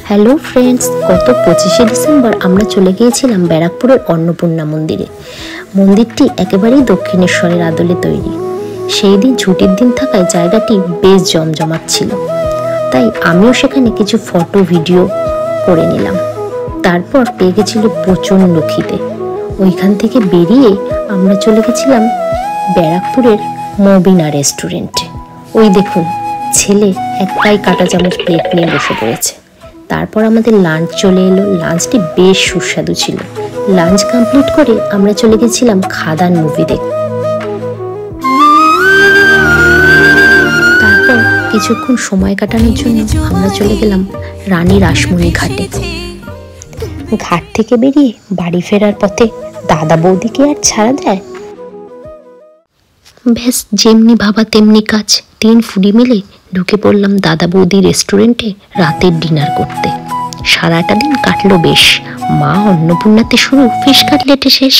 Hello friends, গত 25শে December আমরা চলে গিয়েছিলাম ব্যারাকপুরের অন্নপূর্ণা মন্দিরে। মন্দিরটি একেবারেই দক্ষিণেশ্বরের আদলে তৈরি। সেই দিন ছুটির দিন থাকায় জায়গাটি বেশ জমজমাট ছিল, তাই আমিও সেখানে কিছু ফটো ভিডিও করে নিলাম। তারপর পেয়ে গেছিল প্রচণ্ড খিদে। ওইখান থেকে বেরিয়ে আমরা চলে গেছিলাম ব্যারাকপুরের মবিনা রেস্টুরেন্টে। ওই দেখুন, ছেলে এক পায়ে কাঁটা চামচ প্লেট নিয়ে বসে পড়েছে। তারপর আমাদের লাঞ্চ চলে এলো। লাঞ্চটি বেশ সুস্বাদু ছিল। লাঞ্চ কমপ্লিট করে আমরা চলে গেছিলাম খাদান মুভি দেখতে। তারপর কিছুক্ষণ সময় কাটানোর জন্য আমরা চলে গেলাম রানী রাসমণি ঘাটে। ঘাট থেকে বেরিয়ে বাড়ি ফেরার পথে দাদা বৌদিকে আর ছাড়া দেয়? ব্যাস, যেমনি ভাবা তেমনি কাজ। 3 ফুডি মিলে ঢুকে পড়লাম দাদা বৌদি রেস্টুরেন্টে রাতের ডিনার করতে। সারাটা দিন কাটলো বেশ। মা অন্নপূর্ণাতে শুরু, ফিশ কাটলেটে শেষ।